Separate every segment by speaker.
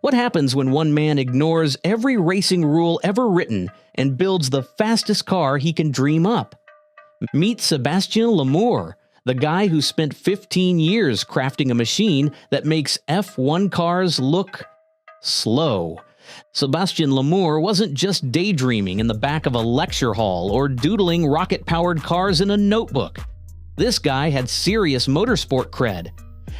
Speaker 1: What happens when one man ignores every racing rule ever written and builds the fastest car he can dream up? Meet Sébastien Lamour, the guy who spent 15 years crafting a machine that makes F1 cars look slow. Sébastien Lamour wasn't just daydreaming in the back of a lecture hall or doodling rocket-powered cars in a notebook. This guy had serious motorsport cred.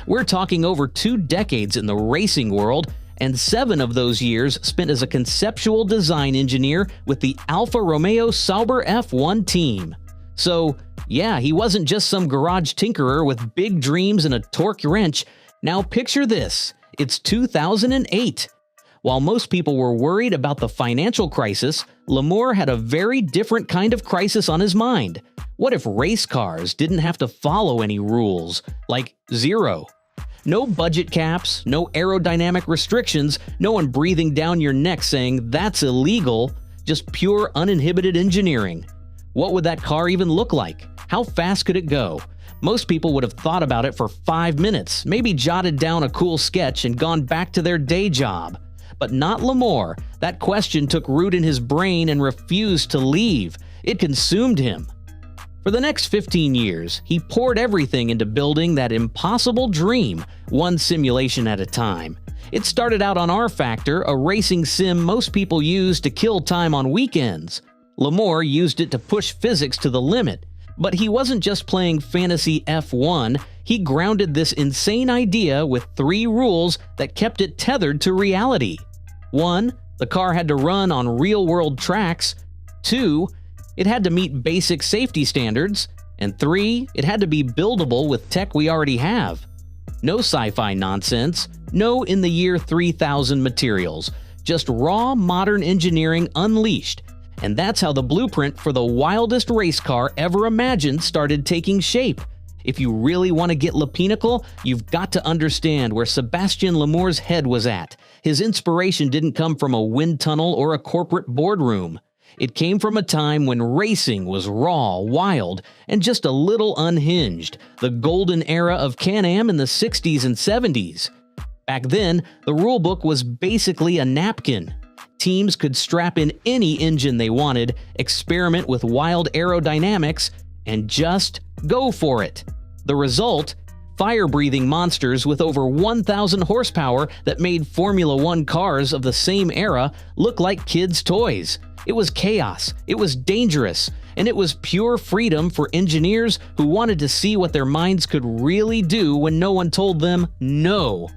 Speaker 1: We're talking over 2 decades in the racing world, and 7 of those years spent as a conceptual design engineer with the Alfa Romeo Sauber F1 team. So, yeah, he wasn't just some garage tinkerer with big dreams and a torque wrench. Now picture this, it's 2008. While most people were worried about the financial crisis, Lamour had a very different kind of crisis on his mind. What if race cars didn't have to follow any rules, like zero? No budget caps, no aerodynamic restrictions, no one breathing down your neck saying that's illegal, just pure uninhibited engineering. What would that car even look like? How fast could it go? Most people would have thought about it for 5 minutes, maybe jotted down a cool sketch and gone back to their day job. But not Lamour. That question took root in his brain and refused to leave. It consumed him. For the next 15 years, he poured everything into building that impossible dream, one simulation at a time. It started out on R-Factor, a racing sim most people use to kill time on weekends. Lamour used it to push physics to the limit. But he wasn't just playing fantasy F1, he grounded this insane idea with 3 rules that kept it tethered to reality. 1. The car had to run on real-world tracks. 2. It had to meet basic safety standards. And 3. It had to be buildable with tech we already have. No sci-fi nonsense, no in the year 3000 materials, just raw modern engineering unleashed. And that's how the blueprint for the wildest race car ever imagined started taking shape. If you really want to get lapinical, you've got to understand where Sébastien Lamour's head was at. His inspiration didn't come from a wind tunnel or a corporate boardroom. It came from a time when racing was raw, wild, and just a little unhinged, the golden era of Can-Am in the 60s and 70s. Back then, the rulebook was basically a napkin. Teams could strap in any engine they wanted, experiment with wild aerodynamics, and just go for it. The result? Fire-breathing monsters with over 1,000 horsepower that made Formula One cars of the same era look like kids' toys. It was chaos, it was dangerous, and it was pure freedom for engineers who wanted to see what their minds could really do when no one told them no.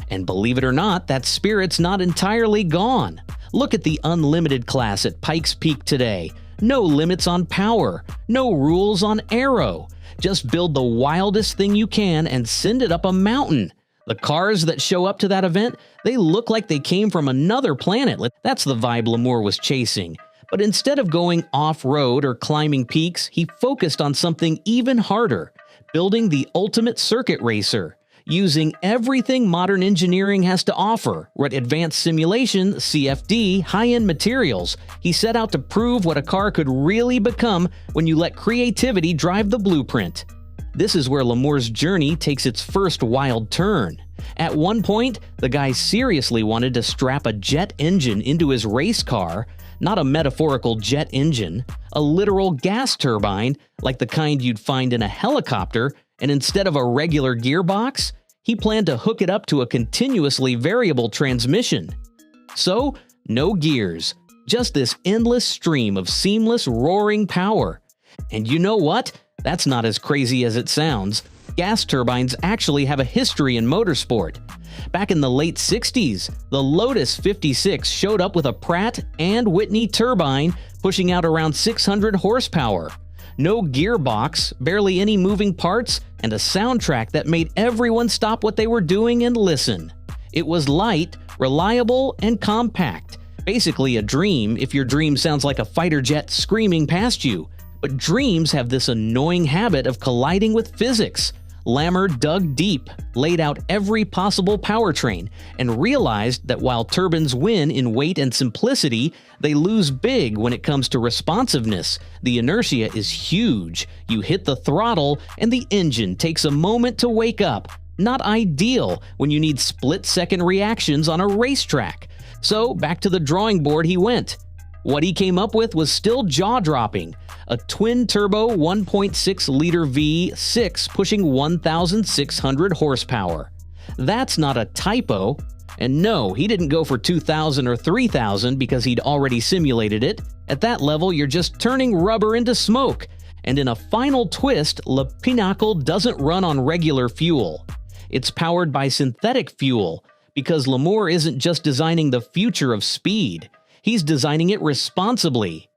Speaker 1: And believe it or not, that spirit's not entirely gone. Look at the unlimited class at Pikes Peak today. No limits on power, no rules on aero. Just build the wildest thing you can and send it up a mountain. The cars that show up to that event, they look like they came from another planet. That's the vibe Lamour was chasing. But instead of going off-road or climbing peaks, he focused on something even harder, building the ultimate circuit racer. Using everything modern engineering has to offer, with advanced simulation, CFD, high-end materials, he set out to prove what a car could really become when you let creativity drive the blueprint. This is where Lamour's journey takes its first wild turn. At one point, the guy seriously wanted to strap a jet engine into his race car, not a metaphorical jet engine, a literal gas turbine like the kind you'd find in a helicopter, and instead of a regular gearbox, he planned to hook it up to a continuously variable transmission. So, no gears, just this endless stream of seamless, roaring power. And you know what? That's not as crazy as it sounds. Gas turbines actually have a history in motorsport. Back in the late 60s, the Lotus 56 showed up with a Pratt and Whitney turbine pushing out around 600 horsepower. No gearbox, barely any moving parts, and a soundtrack that made everyone stop what they were doing and listen. It was light, reliable, and compact. Basically a dream if your dream sounds like a fighter jet screaming past you. But dreams have this annoying habit of colliding with physics. Lamour dug deep, laid out every possible powertrain, and realized that while turbines win in weight and simplicity, they lose big when it comes to responsiveness. The inertia is huge. You hit the throttle, and the engine takes a moment to wake up. Not ideal when you need split-second reactions on a racetrack. So back to the drawing board he went. What he came up with was still jaw-dropping. A twin-turbo 1.6-liter V6 pushing 1,600 horsepower. That's not a typo. And no, he didn't go for 2,000 or 3,000 because he'd already simulated it. At that level, you're just turning rubber into smoke. And in a final twist, Le Pinnacle doesn't run on regular fuel. It's powered by synthetic fuel, because Lamour isn't just designing the future of speed. He's designing it responsibly.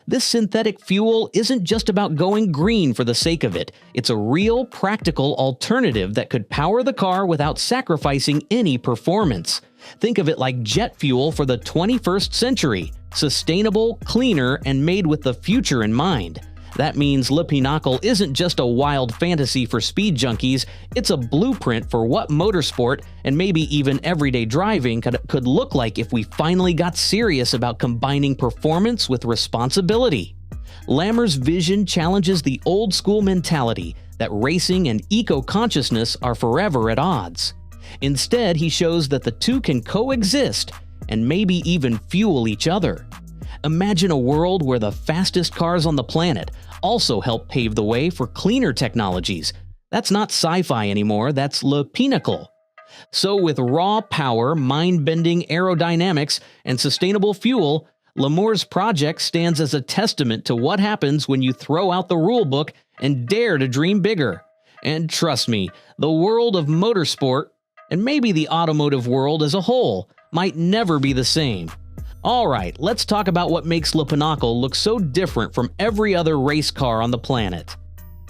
Speaker 1: This synthetic fuel isn't just about going green for the sake of it. It's a real, practical alternative that could power the car without sacrificing any performance. Think of it like jet fuel for the 21st century. Sustainable, cleaner, and made with the future in mind. That means Le Pinnacle isn't just a wild fantasy for speed junkies, it's a blueprint for what motorsport and maybe even everyday driving could look like if we finally got serious about combining performance with responsibility. Lamour's vision challenges the old-school mentality that racing and eco-consciousness are forever at odds. Instead, he shows that the two can coexist and maybe even fuel each other. Imagine a world where the fastest cars on the planet also help pave the way for cleaner technologies. That's not sci-fi anymore, that's Le Pinnacle. So with raw power, mind-bending aerodynamics, and sustainable fuel, Lamour's project stands as a testament to what happens when you throw out the rulebook and dare to dream bigger. And trust me, the world of motorsport, and maybe the automotive world as a whole, might never be the same. Alright, let's talk about what makes Le Pinnacle look so different from every other race car on the planet.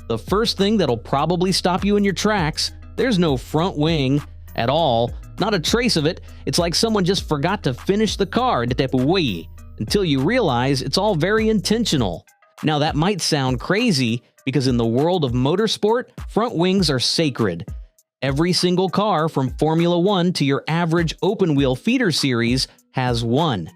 Speaker 1: The first thing that'll probably stop you in your tracks, there's no front wing at all, not a trace of it. It's like someone just forgot to finish the car until you realize it's all very intentional. Now that might sound crazy because in the world of motorsport, front wings are sacred. Every single car from Formula 1 to your average open-wheel feeder series has one.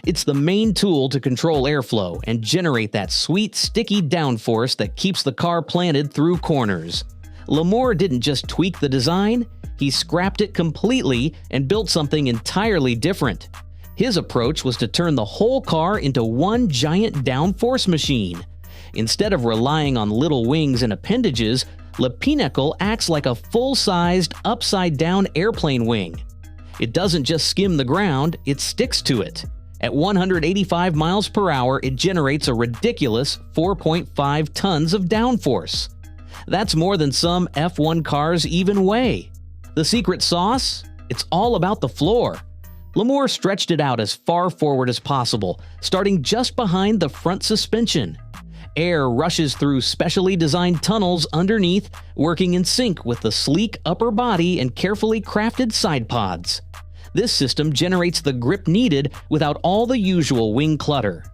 Speaker 1: It's the main tool to control airflow and generate that sweet, sticky downforce that keeps the car planted through corners. Lamour didn't just tweak the design, he scrapped it completely and built something entirely different. His approach was to turn the whole car into one giant downforce machine. Instead of relying on little wings and appendages, Le Pinnacle acts like a full-sized, upside-down airplane wing. It doesn't just skim the ground, it sticks to it. At 185 miles per hour, it generates a ridiculous 4.5 tons of downforce. That's more than some F1 cars even weigh. The secret sauce? It's all about the floor. Lamour stretched it out as far forward as possible, starting just behind the front suspension. Air rushes through specially designed tunnels underneath, working in sync with the sleek upper body and carefully crafted side pods. This system generates the grip needed without all the usual wing clutter.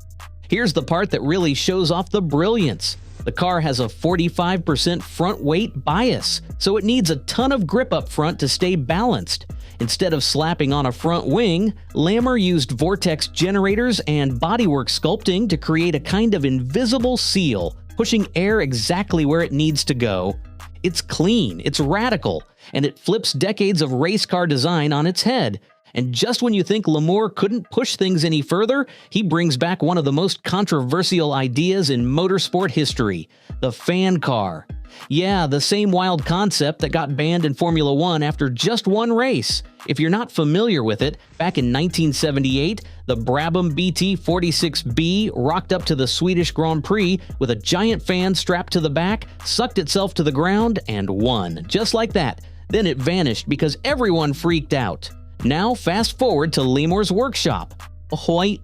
Speaker 1: Here's the part that really shows off the brilliance. The car has a 45% front weight bias, so it needs a ton of grip up front to stay balanced. Instead of slapping on a front wing, Lamour used vortex generators and bodywork sculpting to create a kind of invisible seal, pushing air exactly where it needs to go. It's clean, it's radical, and it flips decades of race car design on its head. And just when you think Lamour couldn't push things any further, he brings back one of the most controversial ideas in motorsport history, the fan car. Yeah, the same wild concept that got banned in Formula 1 after just one race. If you're not familiar with it, back in 1978, the Brabham BT46B rocked up to the Swedish Grand Prix with a giant fan strapped to the back, sucked itself to the ground, and won. Just like that. Then it vanished because everyone freaked out. Now fast forward to Lamour's workshop. Ahoy!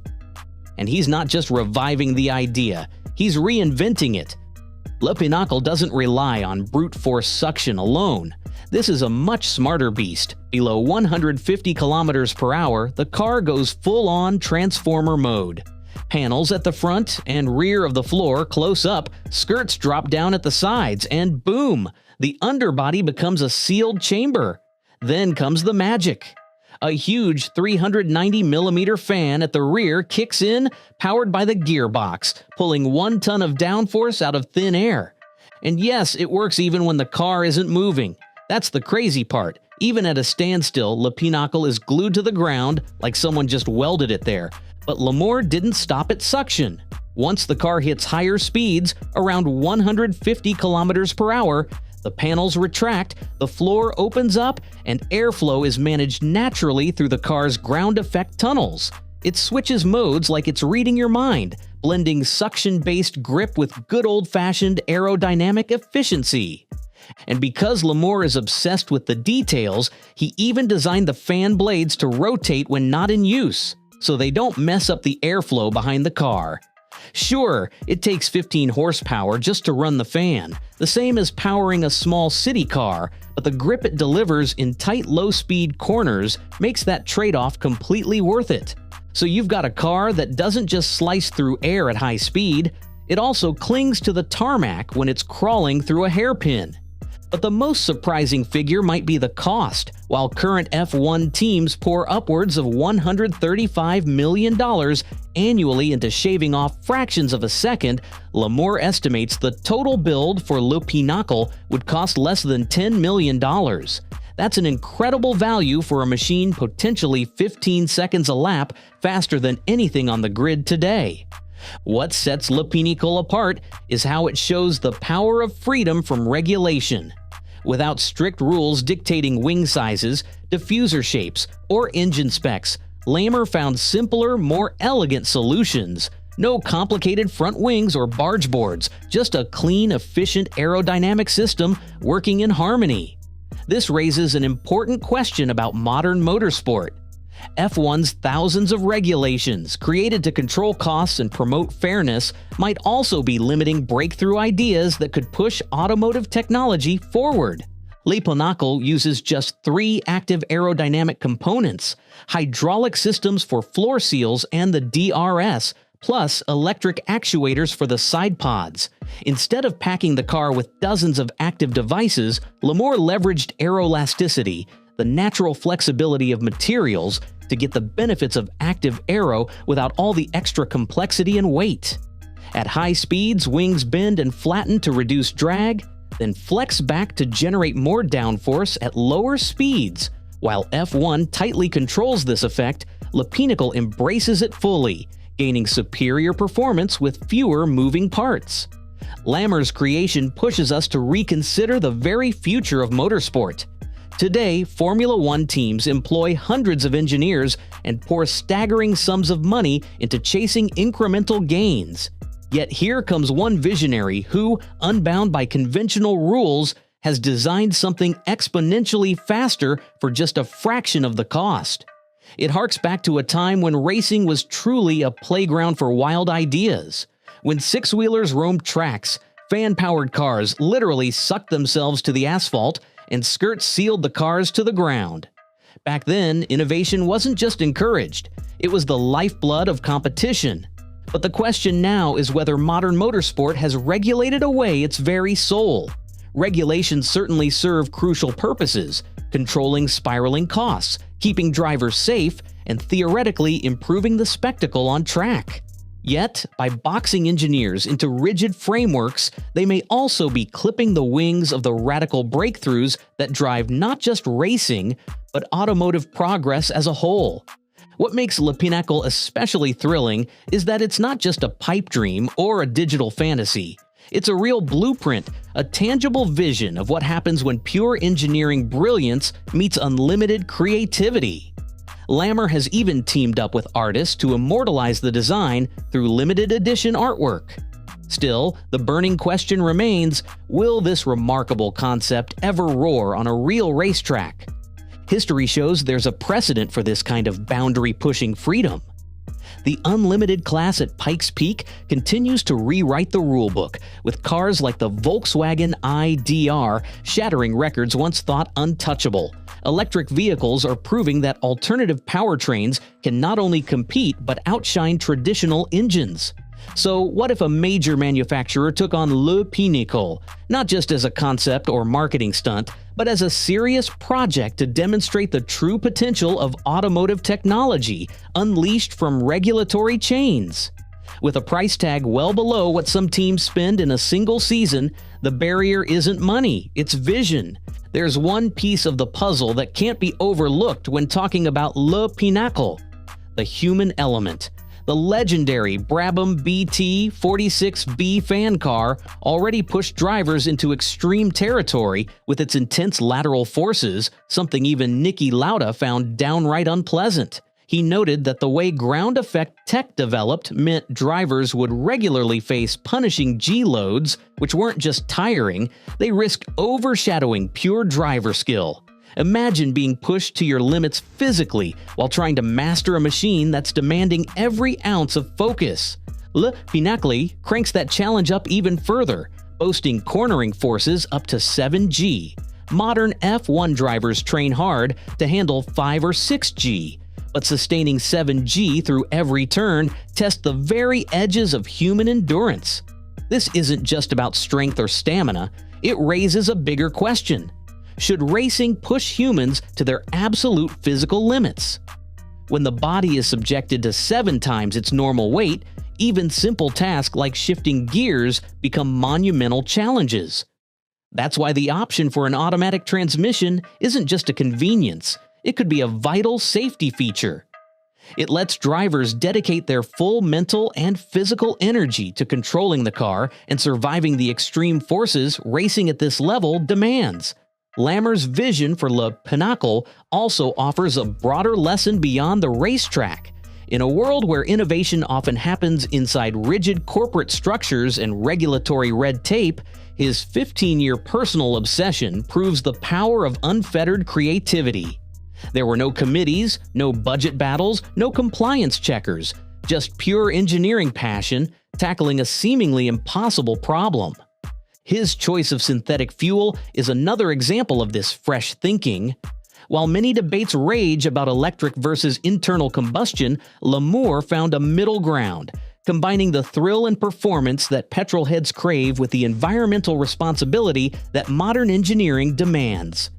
Speaker 1: And he's not just reviving the idea, he's reinventing it. Le Pinnacle doesn't rely on brute force suction alone. This is a much smarter beast. Below 150 kilometers per hour, the car goes full-on transformer mode. Panels at the front and rear of the floor close up, skirts drop down at the sides, and boom! The underbody becomes a sealed chamber. Then comes the magic. A huge 390mm fan at the rear kicks in, powered by the gearbox, pulling 1 ton of downforce out of thin air. And yes, it works even when the car isn't moving. That's the crazy part. Even at a standstill, Le Pinnacle is glued to the ground like someone just welded it there. But L'Amour didn't stop at suction. Once the car hits higher speeds, around 150 kilometers per hour, the panels retract, the floor opens up, and airflow is managed naturally through the car's ground effect tunnels. It switches modes like it's reading your mind, blending suction-based grip with good old-fashioned aerodynamic efficiency. And because L'Amour is obsessed with the details, he even designed the fan blades to rotate when not in use, so they don't mess up the airflow behind the car. Sure, it takes 15 horsepower just to run the fan, the same as powering a small city car, but the grip it delivers in tight low-speed corners makes that trade-off completely worth it. So you've got a car that doesn't just slice through air at high speed, it also clings to the tarmac when it's crawling through a hairpin. But the most surprising figure might be the cost. While current F1 teams pour upwards of $135 million annually into shaving off fractions of a second, L'Amour estimates the total build for Le Pinnacle would cost less than $10 million. That's an incredible value for a machine potentially 15 seconds a lap faster than anything on the grid today. What sets Le Pinnacle apart is how it shows the power of freedom from regulation. Without strict rules dictating wing sizes, diffuser shapes, or engine specs, L'Amour found simpler, more elegant solutions. No complicated front wings or barge boards, just a clean, efficient aerodynamic system working in harmony. This raises an important question about modern motorsport. F1's thousands of regulations, created to control costs and promote fairness, might also be limiting breakthrough ideas that could push automotive technology forward. Le Pinnacle uses just 3 active aerodynamic components: hydraulic systems for floor seals and the DRS, plus electric actuators for the side pods. Instead of packing the car with dozens of active devices, L'Amour leveraged aeroelasticity, the natural flexibility of materials, to get the benefits of active aero without all the extra complexity and weight. At high speeds, wings bend and flatten to reduce drag, then flex back to generate more downforce at lower speeds. While F1 tightly controls this effect, Le Pinnacle embraces it fully, gaining superior performance with fewer moving parts. L'Amour's creation pushes us to reconsider the very future of motorsport. Today, Formula One teams employ hundreds of engineers and pour staggering sums of money into chasing incremental gains. Yet here comes one visionary who, unbound by conventional rules, has designed something exponentially faster for just a fraction of the cost. It harks back to a time when racing was truly a playground for wild ideas. When six-wheelers roamed tracks, fan-powered cars literally sucked themselves to the asphalt, and skirts sealed the cars to the ground. Back then, innovation wasn't just encouraged, it was the lifeblood of competition. But the question now is whether modern motorsport has regulated away its very soul. Regulations certainly serve crucial purposes, controlling spiraling costs, keeping drivers safe, and theoretically improving the spectacle on track. Yet, by boxing engineers into rigid frameworks, they may also be clipping the wings of the radical breakthroughs that drive not just racing, but automotive progress as a whole. What makes Le Pinnacle especially thrilling is that it's not just a pipe dream or a digital fantasy. It's a real blueprint, a tangible vision of what happens when pure engineering brilliance meets unlimited creativity. L'Amour has even teamed up with artists to immortalize the design through limited edition artwork. Still, the burning question remains, will this remarkable concept ever roar on a real racetrack? History shows there's a precedent for this kind of boundary-pushing freedom. The unlimited class at Pikes Peak continues to rewrite the rulebook, with cars like the Volkswagen ID.R shattering records once thought untouchable. Electric vehicles are proving that alternative powertrains can not only compete but outshine traditional engines. So what if a major manufacturer took on Le Pinnacle, not just as a concept or marketing stunt, but as a serious project to demonstrate the true potential of automotive technology unleashed from regulatory chains? With a price tag well below what some teams spend in a single season, the barrier isn't money, it's vision. There's one piece of the puzzle that can't be overlooked when talking about Le Pinacle: the human element. The legendary Brabham BT 46B fan car already pushed drivers into extreme territory with its intense lateral forces, something even Niki Lauda found downright unpleasant. He noted that the way ground effect tech developed meant drivers would regularly face punishing G-loads, which weren't just tiring, they risked overshadowing pure driver skill. Imagine being pushed to your limits physically while trying to master a machine that's demanding every ounce of focus. Le Pinacle cranks that challenge up even further, boasting cornering forces up to 7G. Modern F1 drivers train hard to handle 5 or 6G, but sustaining 7G through every turn tests the very edges of human endurance. This isn't just about strength or stamina, it raises a bigger question. Should racing push humans to their absolute physical limits? When the body is subjected to 7 times its normal weight, even simple tasks like shifting gears become monumental challenges. That's why the option for an automatic transmission isn't just a convenience, it could be a vital safety feature. It lets drivers dedicate their full mental and physical energy to controlling the car and surviving the extreme forces racing at this level demands. Lammer's vision for Le Pinacle also offers a broader lesson beyond the racetrack. In a world where innovation often happens inside rigid corporate structures and regulatory red tape, his 15-year personal obsession proves the power of unfettered creativity. There were no committees, no budget battles, no compliance checkers, just pure engineering passion tackling a seemingly impossible problem. His choice of synthetic fuel is another example of this fresh thinking. While many debates rage about electric versus internal combustion, Lamour found a middle ground, combining the thrill and performance that petrolheads crave with the environmental responsibility that modern engineering demands.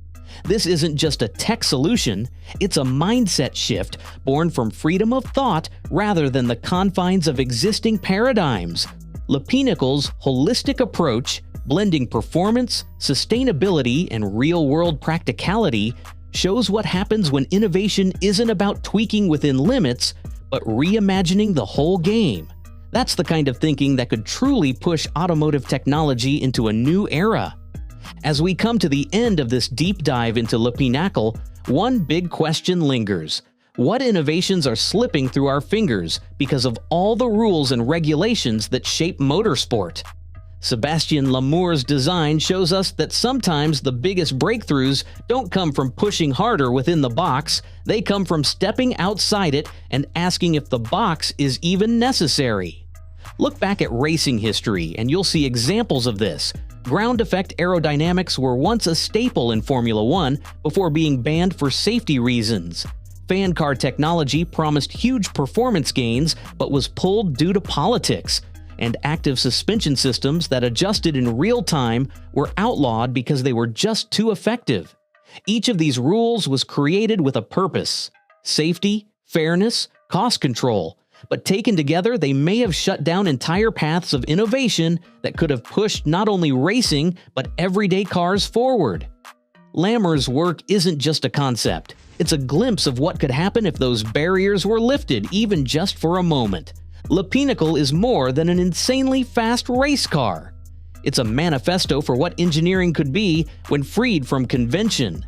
Speaker 1: This isn't just a tech solution, it's a mindset shift born from freedom of thought rather than the confines of existing paradigms. Le Pinacle's holistic approach, blending performance, sustainability, and real-world practicality, shows what happens when innovation isn't about tweaking within limits, but reimagining the whole game. That's the kind of thinking that could truly push automotive technology into a new era. As we come to the end of this deep dive into Le Pinacle, one big question lingers. What innovations are slipping through our fingers because of all the rules and regulations that shape motorsport? Sébastien Lamour's design shows us that sometimes the biggest breakthroughs don't come from pushing harder within the box, they come from stepping outside it and asking if the box is even necessary. Look back at racing history and you'll see examples of this. Ground effect aerodynamics were once a staple in Formula One before being banned for safety reasons. Fan car technology promised huge performance gains but was pulled due to politics. And active suspension systems that adjusted in real time were outlawed because they were just too effective. Each of these rules was created with a purpose: safety, fairness, cost control. But taken together, they may have shut down entire paths of innovation that could have pushed not only racing, but everyday cars forward. Lammer's work isn't just a concept. It's a glimpse of what could happen if those barriers were lifted even just for a moment. Le Pinacle is more than an insanely fast race car. It's a manifesto for what engineering could be when freed from convention.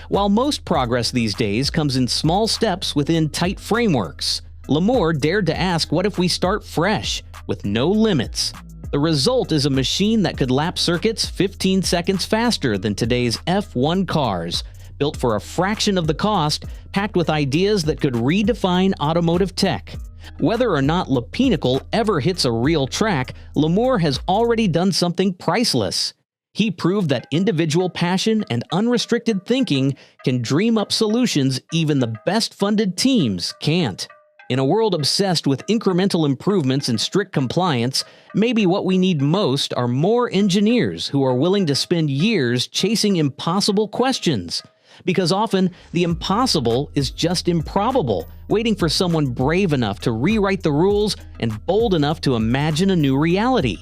Speaker 1: While most progress these days comes in small steps within tight frameworks, Lamour dared to ask, what if we start fresh, with no limits? The result is a machine that could lap circuits 15 seconds faster than today's F1 cars, built for a fraction of the cost, packed with ideas that could redefine automotive tech. Whether or not Le Pinacle ever hits a real track, Lamour has already done something priceless. He proved that individual passion and unrestricted thinking can dream up solutions even the best-funded teams can't. In a world obsessed with incremental improvements and strict compliance, maybe what we need most are more engineers who are willing to spend years chasing impossible questions. because often the impossible is just improbable, waiting for someone brave enough to rewrite the rules and bold enough to imagine a new reality.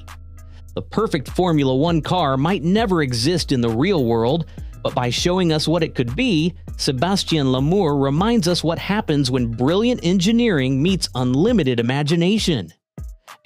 Speaker 1: The perfect Formula One car might never exist in the real world, but by showing us what it could be, Sébastien Lamour reminds us what happens when brilliant engineering meets unlimited imagination.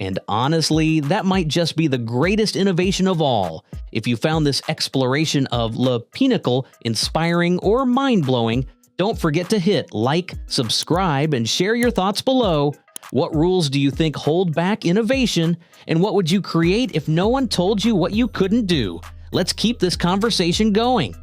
Speaker 1: And honestly, that might just be the greatest innovation of all. If you found this exploration of Le Pinnacle inspiring or mind-blowing, don't forget to hit like, subscribe, and share your thoughts below. What rules do you think hold back innovation? And what would you create if no one told you what you couldn't do? Let's keep this conversation going.